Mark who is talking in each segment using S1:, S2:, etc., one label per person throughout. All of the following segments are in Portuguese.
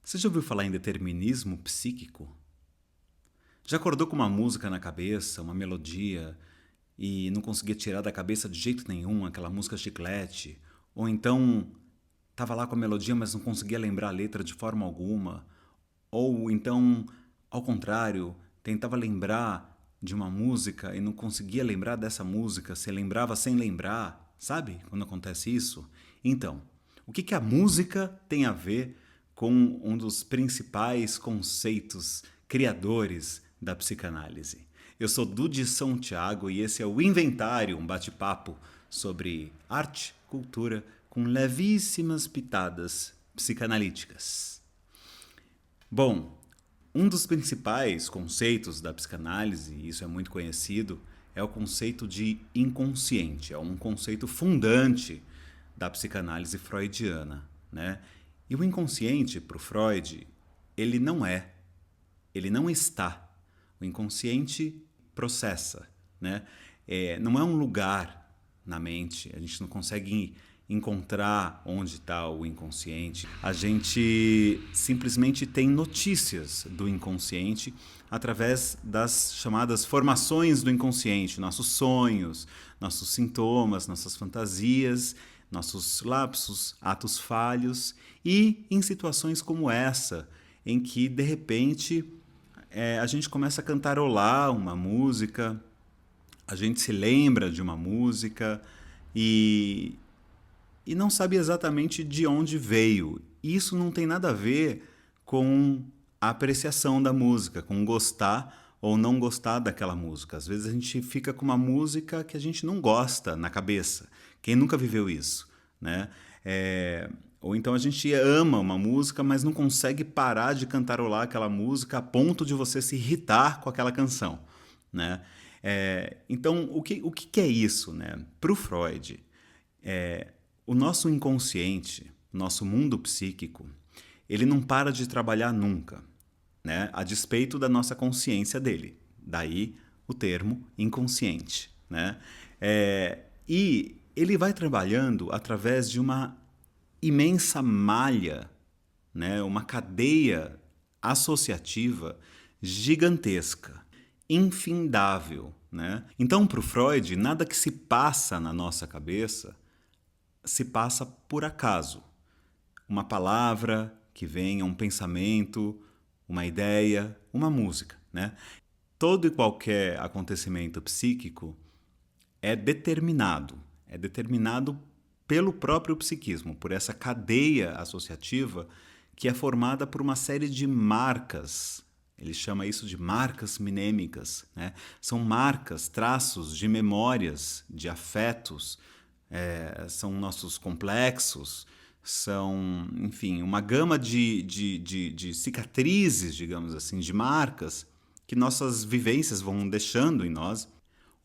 S1: Você já ouviu falar em determinismo psíquico? Já acordou com uma música na cabeça, uma melodia, e não conseguia tirar da cabeça de jeito nenhum aquela música chiclete? Ou então estava lá com a melodia, mas não conseguia lembrar a letra de forma alguma? Ou então, ao contrário, tentava lembrar de uma música e não conseguia lembrar dessa música, se lembrava sem lembrar? Sabe quando acontece isso? Então, o que a música tem a ver com um dos principais conceitos criadores da psicanálise? Eu sou Dude São Tiago e esse é o Inventário, um bate-papo sobre arte, cultura, com levíssimas pitadas psicanalíticas. Bom, um dos principais conceitos da psicanálise, e isso é muito conhecido, é o conceito de inconsciente. É um conceito fundante da psicanálise freudiana, né? E o inconsciente, para o Freud, ele não é, ele não está. O inconsciente processa, né? Não é um lugar na mente, a gente não consegue encontrar onde está o inconsciente. A gente simplesmente tem notícias do inconsciente através das chamadas formações do inconsciente, nossos sonhos, nossos sintomas, nossas fantasias, nossos lapsos, atos falhos e em situações como essa, em que de repente a gente começa a cantarolar uma música, a gente se lembra de uma música e, e não sabe exatamente de onde veio. Isso não tem nada a ver com a apreciação da música, com gostar ou não gostar daquela música. Às vezes a gente fica com uma música que a gente não gosta na cabeça. Quem nunca viveu isso, né? Ou então a gente ama uma música, mas não consegue parar de cantarolar aquela música a ponto de você se irritar com aquela canção, né? Então, o que é isso, né? Para o Freud, o nosso inconsciente, nosso mundo psíquico, ele não para de trabalhar nunca, né? A despeito da nossa consciência dele. Daí o termo inconsciente, né? E ele vai trabalhando através de uma imensa malha, né? Uma cadeia associativa gigantesca, infindável, né? Então, para o Freud, nada que se passa na nossa cabeça se passa por acaso. Uma palavra que venha, um pensamento, uma ideia, uma música, né? Todo e qualquer acontecimento psíquico é determinado pelo próprio psiquismo, por essa cadeia associativa que é formada por uma série de marcas. Ele chama isso de marcas mnêmicas, né? São marcas, traços de memórias, de afetos, são nossos complexos, são, enfim, uma gama de cicatrizes, digamos assim, de marcas que nossas vivências vão deixando em nós.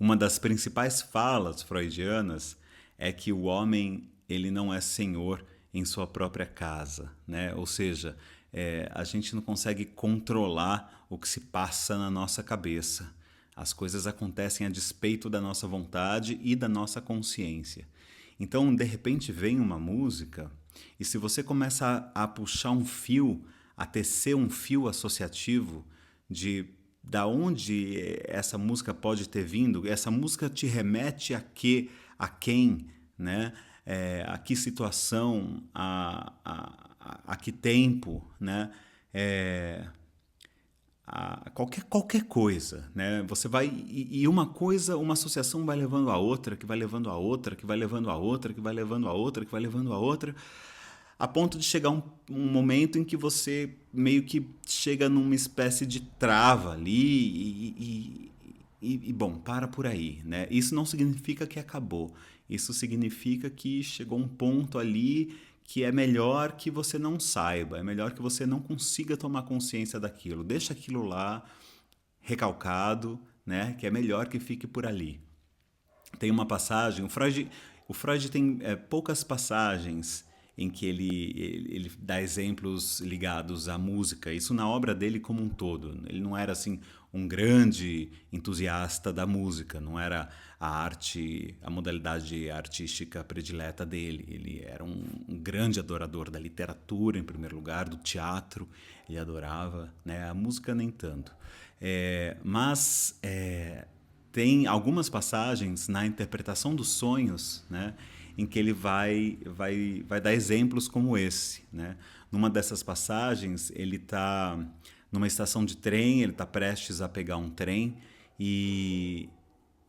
S1: Uma das principais falas freudianas é que o homem ele não é senhor em sua própria casa, né? Ou seja, a gente não consegue controlar o que se passa na nossa cabeça. As coisas acontecem a despeito da nossa vontade e da nossa consciência. Então, de repente, vem uma música e se você começa a puxar um fio, a tecer um fio associativo de da onde essa música pode ter vindo, essa música te remete a quê, a quem, né? A que situação, a que tempo, né? É, qualquer coisa, né? Você vai e uma coisa, uma associação vai levando a outra, que vai levando a outra, que vai levando a outra, que vai levando a outra, que vai levando a outra, a ponto de chegar um momento em que você meio que chega numa espécie de trava ali bom, para por aí, né? Isso não significa que acabou. Isso significa que chegou um ponto ali que é melhor que você não saiba, é melhor que você não consiga tomar consciência daquilo. Deixa aquilo lá recalcado, né? Que é melhor que fique por ali. Tem uma passagem, o Freud tem poucas passagens em que ele dá exemplos ligados à música, isso na obra dele como um todo. Ele não era assim um grande entusiasta da música, não era a arte, a modalidade artística predileta dele. Ele era um grande adorador da literatura, em primeiro lugar, do teatro, ele adorava, né? A música nem tanto. Mas tem algumas passagens na interpretação dos sonhos, né, em que ele vai dar exemplos como esse, né? Numa dessas passagens, ele está numa estação de trem, ele está prestes a pegar um trem e,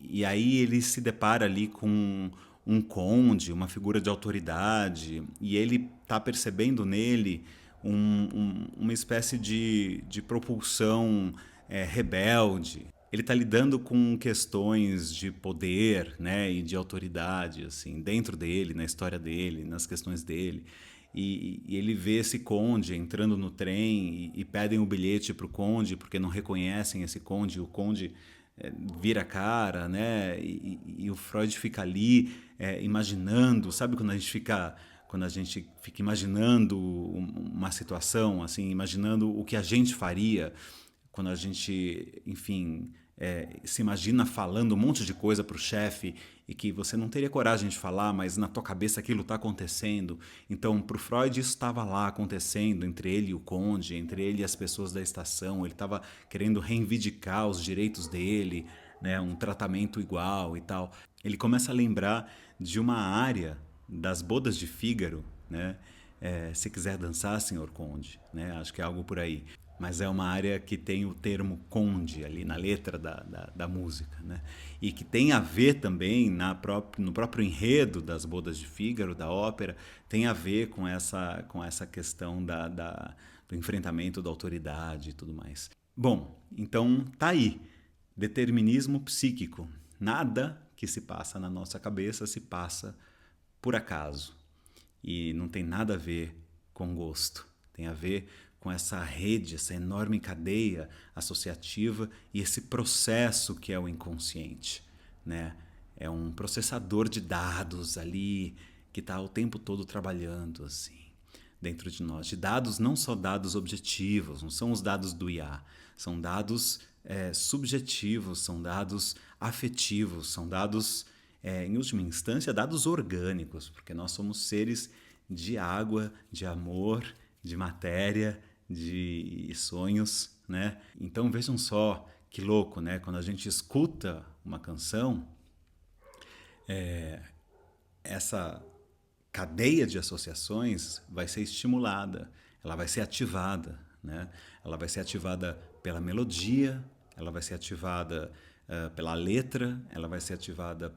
S1: e aí ele se depara ali com um conde, uma figura de autoridade, e ele está percebendo nele uma espécie de propulsão rebelde. Ele está lidando com questões de poder, né, e de autoridade, assim, dentro dele, na história dele, nas questões dele. E ele vê esse conde entrando no trem e pedem o bilhete para o conde porque não reconhecem esse conde. O conde vira a cara, né? E o Freud fica ali imaginando, sabe quando a gente fica imaginando uma situação, assim, imaginando o que a gente faria quando a gente, enfim, se imagina falando um monte de coisa para o chefe e que você não teria coragem de falar, mas na tua cabeça aquilo está acontecendo. Então, para o Freud, isso estava lá acontecendo entre ele e o conde, entre ele e as pessoas da estação. Ele estava querendo reivindicar os direitos dele, né, um tratamento igual e tal. Ele começa a lembrar de uma área das bodas de Fígaro, né? Se quiser dançar, senhor conde, né? Acho que é algo por aí. Mas é uma área que tem o termo conde ali na letra da música, né? E que tem a ver também no próprio enredo das bodas de Fígaro, da ópera, tem a ver com essa questão do enfrentamento da autoridade e tudo mais. Bom, então tá aí. Determinismo psíquico. Nada que se passa na nossa cabeça se passa por acaso. E não tem nada a ver com gosto. Tem a ver com essa rede, essa enorme cadeia associativa e esse processo que é o inconsciente, né? É um processador de dados ali que está o tempo todo trabalhando assim dentro de nós. De dados, não só dados objetivos, não são os dados do IA, são dados subjetivos, são dados afetivos, são dados, em última instância, dados orgânicos, porque nós somos seres de água, de amor, de matéria, de sonhos, né? Então vejam só que louco, né? Quando a gente escuta uma canção, essa cadeia de associações vai ser estimulada, ela vai ser ativada, né? Ela vai ser ativada pela melodia, ela vai ser ativada pela letra, ela vai ser ativada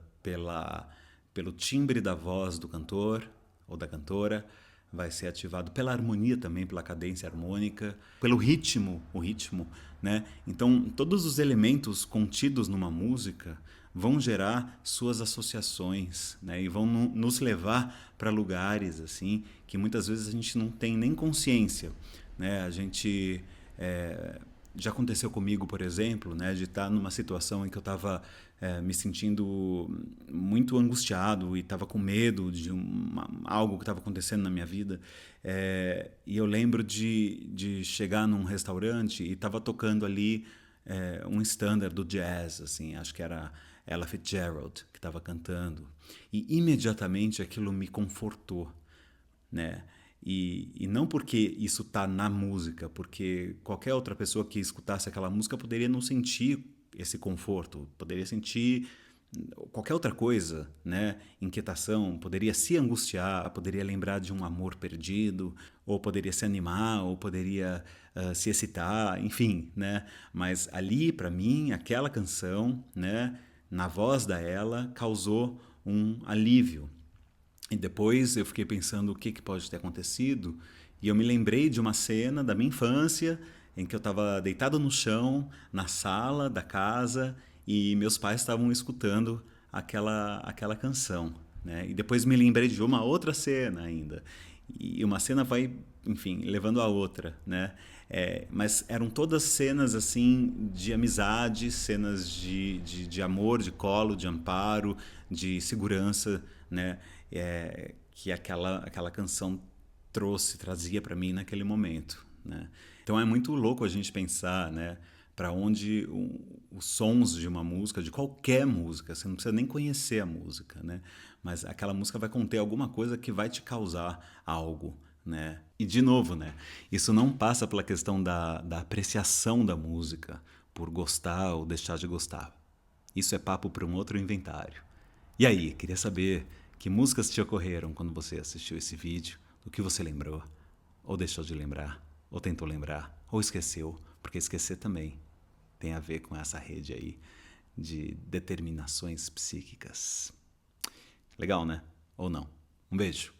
S1: pelo timbre da voz do cantor ou da cantora, vai ser ativado pela harmonia também, pela cadência harmônica, pelo ritmo, o ritmo, né? Então, todos os elementos contidos numa música vão gerar suas associações, né? E vão nos levar para lugares assim que muitas vezes a gente não tem nem consciência, né? A gente já aconteceu comigo, por exemplo, né, de estar numa situação em que eu estava me sentindo muito angustiado e estava com medo de algo que estava acontecendo na minha vida. E eu lembro de chegar num restaurante e estava tocando ali um standard do jazz, assim, acho que era Ella Fitzgerald que estava cantando. E imediatamente aquilo me confortou, né? E não porque isso está na música, porque qualquer outra pessoa que escutasse aquela música poderia não sentir esse conforto, poderia sentir qualquer outra coisa, né? Inquietação, poderia se angustiar, poderia lembrar de um amor perdido, ou poderia se animar, ou poderia se excitar, enfim, né? Mas ali, para mim, aquela canção, né, na voz da Ella, causou um alívio. E depois eu fiquei pensando o que pode ter acontecido e eu me lembrei de uma cena da minha infância em que eu estava deitado no chão, na sala da casa e meus pais estavam escutando aquela canção, né? E depois me lembrei de uma outra cena ainda. E uma cena vai, enfim, levando a outra, né? Mas eram todas cenas assim de amizade, cenas de amor, de colo, de amparo, de segurança, né? que aquela canção trazia para mim naquele momento, né? Então é muito louco a gente pensar, né, para onde os sons de uma música, de qualquer música, você não precisa nem conhecer a música, né? Mas aquela música vai conter alguma coisa que vai te causar algo, né? E de novo, né? Isso não passa pela questão da apreciação da música, por gostar ou deixar de gostar. Isso é papo para um outro inventário. E aí, queria saber que músicas te ocorreram quando você assistiu esse vídeo, o que você lembrou, ou deixou de lembrar, ou tentou lembrar, ou esqueceu, porque esquecer também tem a ver com essa rede aí de determinações psíquicas. Legal, né? Ou não? Um beijo.